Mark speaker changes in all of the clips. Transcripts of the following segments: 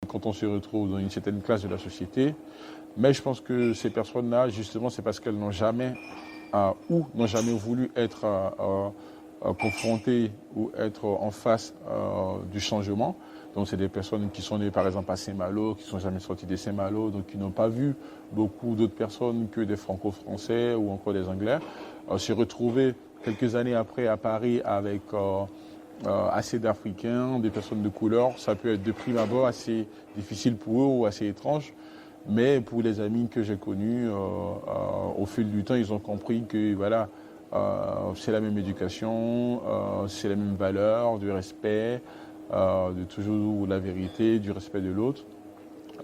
Speaker 1: quand on se retrouve dans une certaine classe de la société. Mais je pense que ces personnes-là, justement, c'est parce qu'elles n'ont jamais ou n'ont jamais voulu être confrontées ou être en face du changement. Donc c'est des personnes qui sont nées par exemple à Saint-Malo, qui ne sont jamais sorties de Saint-Malo, donc qui n'ont pas vu beaucoup d'autres personnes que des franco-français ou encore des anglais. Se retrouver quelques années après à Paris avec assez d'Africains, des personnes de couleur, ça peut être de prime abord assez difficile pour eux ou assez étrange. Mais pour les amis que j'ai connus, au fil du temps, ils ont compris que voilà, c'est la même éducation, c'est la même valeur, du respect, de toujours la vérité, du respect de l'autre,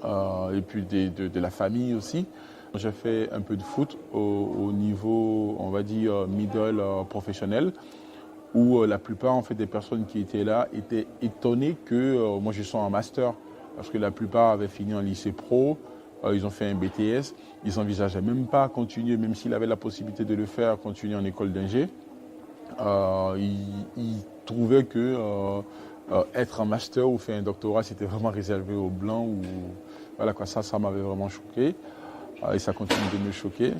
Speaker 1: et puis de la famille aussi. J'ai fait un peu de foot au niveau, on va dire, middle professionnel, où la plupart en fait, des personnes qui étaient là étaient étonnées que moi je sois en master, parce que la plupart avaient fini en lycée pro, ils ont fait un BTS, ils n'envisageaient même pas continuer, même s'ils avaient la possibilité de le faire, continuer en école d'ingé. Ils trouvaient que être en master ou faire un doctorat, c'était vraiment réservé aux blancs. Ou, voilà quoi, ça m'avait vraiment choqué et ça continue de me choquer.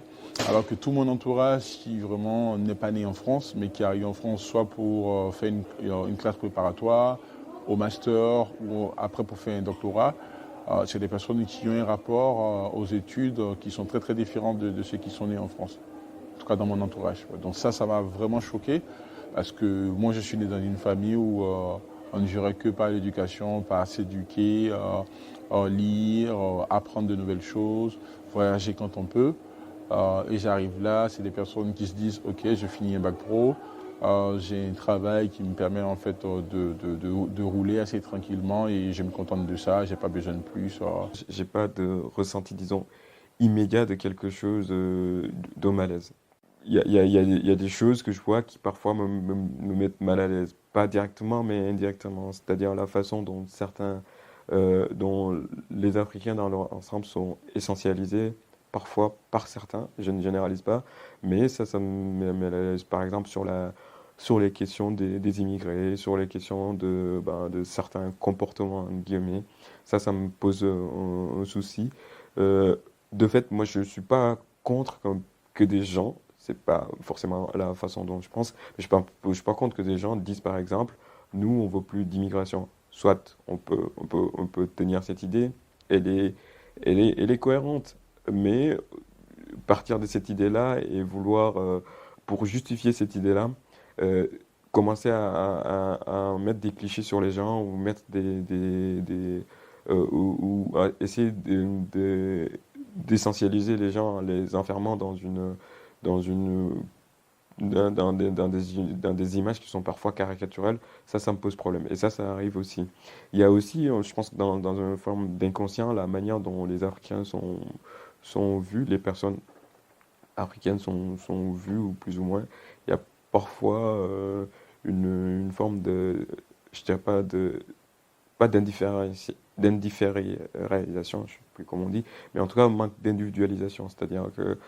Speaker 1: Alors que tout mon entourage qui vraiment n'est pas né en France, mais qui arrive en France soit pour faire une classe préparatoire, au master ou après pour faire un doctorat, c'est des personnes qui ont un rapport aux études qui sont très très différents de ceux qui sont nés en France. En tout cas dans mon entourage. Donc ça m'a vraiment choqué parce que moi je suis né dans une famille où on ne jurait que par l'éducation, par s'éduquer, lire, apprendre de nouvelles choses, voyager quand on peut. Et j'arrive là, c'est des personnes qui se disent ok, je finis un bac pro, j'ai un travail qui me permet en fait de rouler assez tranquillement et je me contente de ça, j'ai pas besoin de plus.
Speaker 2: J'ai pas de ressenti, disons, immédiat de quelque chose de malaise. Il y a des choses que je vois qui parfois me mettent mal à l'aise. Pas directement, mais indirectement. C'est-à-dire la façon dont dont les Africains dans leur ensemble sont essentialisés, parfois par certains, je ne généralise pas, mais ça me met mal à l'aise. Par exemple, sur les questions des immigrés, sur les questions de certains comportements, entre guillemets. Ça me pose un souci. Euh, de fait, moi, je ne suis pas contre que des gens, c'est pas forcément la façon dont je pense, mais je suis pas contre que des gens disent, par exemple, nous, on veut plus d'immigration. Soit on peut tenir cette idée, elle est cohérente, mais partir de cette idée-là et vouloir, pour justifier cette idée-là, euh, commencer à mettre des clichés sur les gens ou mettre ou à essayer d'essentialiser les gens en les enfermant dans une dans des images qui sont parfois caricaturales, ça me pose problème. Et ça arrive aussi. Il y a aussi, je pense, dans une forme d'inconscient, la manière dont les Africains sont vus, les personnes africaines sont vues, ou plus ou moins. Il y a parfois une forme de, je dirais pas d'indifférénisation, je ne sais plus comment on dit, mais en tout cas un manque d'individualisation, c'est-à-dire que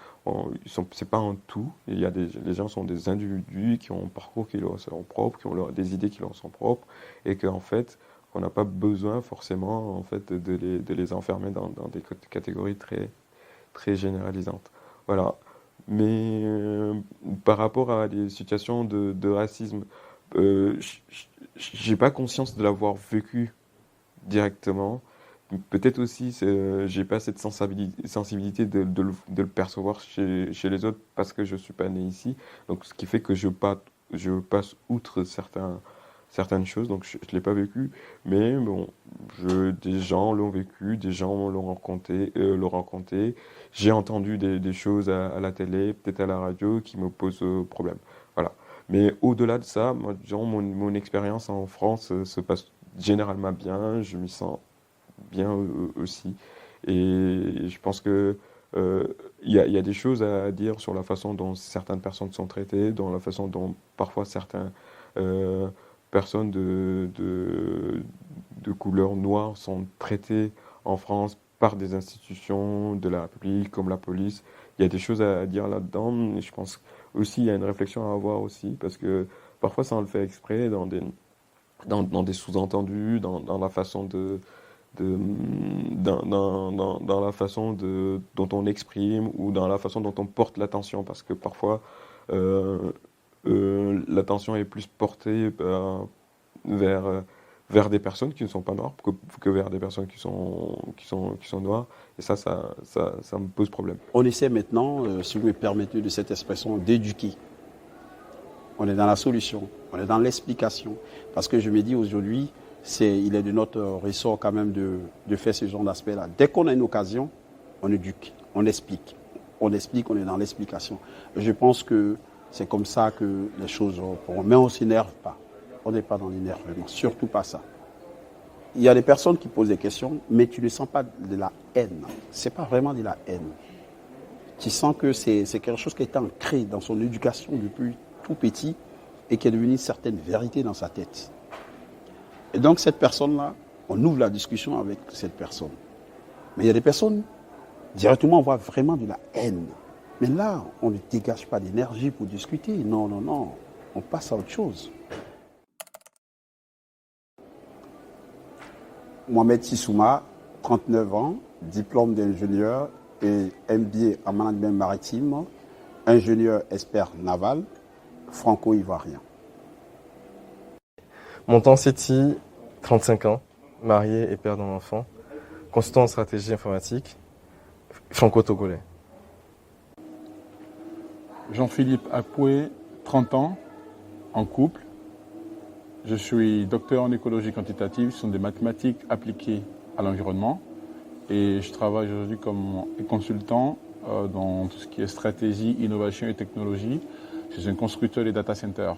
Speaker 2: c'est pas un tout, les gens sont des individus qui ont un parcours qui leur sont propres, qui ont des idées qui leur sont propres, et qu'en fait, on n'a pas besoin forcément en fait, de les enfermer dans des catégories très généralisantes. Voilà. Mais par rapport à des situations de racisme, j'ai pas conscience de l'avoir vécu directement. Peut-être aussi, j'ai pas cette sensibilité de le percevoir chez les autres parce que je suis pas né ici. Donc, ce qui fait que je passe outre certaines choses, donc je l'ai pas vécu. Mais bon, des gens l'ont vécu, des gens l'ont rencontré. J'ai entendu des choses à la télé, peut-être à la radio, qui me posent problème. Voilà. Mais au-delà de ça, moi, disons, mon expérience en France se passe généralement bien, je m'y sens bien aussi. Et je pense que il y a des choses à dire sur la façon dont certaines personnes sont traitées, dans la façon dont parfois certaines euh, personnes de couleur noire sont traitées en France par des institutions de la République comme la police. Il y a des choses à dire là-dedans. Et je pense aussi il y a une réflexion à avoir aussi parce que parfois ça on le fait exprès dans des sous-entendus, dans la façon dans la façon dont on exprime ou dans la façon dont on porte l'attention, parce que parfois l'attention est plus portée vers des personnes qui ne sont pas noires que vers des personnes qui sont noires, et ça me pose problème.
Speaker 3: On essaie maintenant, si vous me permettez de cette expression, d'éduquer. On est dans la solution, on est dans l'explication, parce que je me dis aujourd'hui, il est de notre ressort quand même de faire ce genre d'aspect-là. Dès qu'on a une occasion, on éduque, on explique, on est dans l'explication. Je pense que c'est comme ça que les choses pourront. Mais on ne s'énerve pas, on n'est pas dans l'énervement, surtout pas ça. Il y a des personnes qui posent des questions, mais tu ne sens pas de la haine. Ce n'est pas vraiment de la haine. Tu sens que c'est quelque chose qui a été ancré dans son éducation depuis tout petit et qui est devenu une certaine vérité dans sa tête. Et donc cette personne-là, on ouvre la discussion avec cette personne. Mais il y a des personnes, directement on voit vraiment de la haine. Mais là, on ne dégage pas d'énergie pour discuter. Non, non, non. On passe à autre chose. Mohamed Sissouma, 39 ans, diplôme d'ingénieur et MBA en management maritime, ingénieur expert naval, franco-ivoirien.
Speaker 4: Montant City, 35 ans, marié et père d'un enfant, consultant en stratégie informatique, franco-togolais.
Speaker 1: Jean-Philippe Akoué, 30 ans, en couple. Je suis docteur en écologie quantitative, ce sont des mathématiques appliquées à l'environnement. Et je travaille aujourd'hui comme consultant dans tout ce qui est stratégie, innovation et technologie chez un constructeur de data centers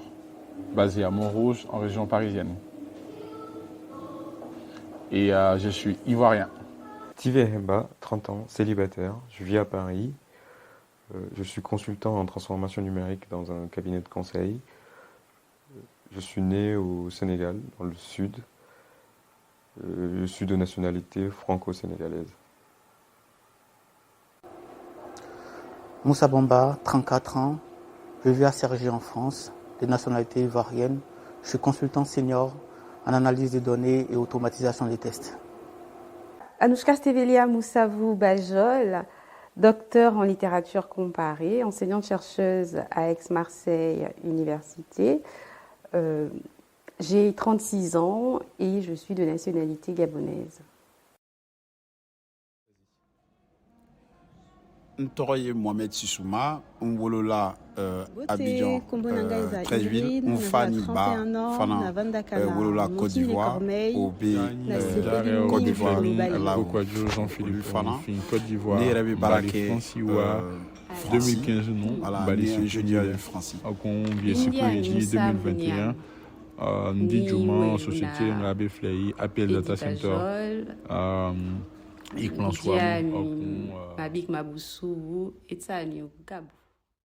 Speaker 1: basé à Montrouge, en région parisienne. Et je suis ivoirien.
Speaker 2: Tive Hemba, 30 ans, célibataire, je vis à Paris. Je suis consultant en transformation numérique dans un cabinet de conseil. Je suis né au Sénégal, dans le sud. Je suis de nationalité franco-sénégalaise.
Speaker 5: Moussa Bamba, 34 ans. Je vis à Cergy en France, de nationalité ivoirienne. Je suis consultant senior en analyse de données et automatisation des tests.
Speaker 6: Anouchka Stevelia Moussavou Bajol, docteur en littérature comparée, enseignante-chercheuse à Aix-Marseille Université. J'ai 36 ans et je suis de nationalité gabonaise.
Speaker 3: Ntoye Mohamed Sissouma, Mwolola Abidjan, 13 villes, Mfani Ba, Fana, Wolola Côte d'Ivoire, Obé, Côte d'Ivoire,
Speaker 1: Jean-Philippe Fana, Côte d'Ivoire, Franciwa, 2015 non,
Speaker 3: ingénieur Francis.
Speaker 1: Bien sécurité 2021. Ndi Juma, Société Ngabe Flei, Appel Data Center.
Speaker 6: Ikplanswa Mabik Maboussou, et ça, Gabou.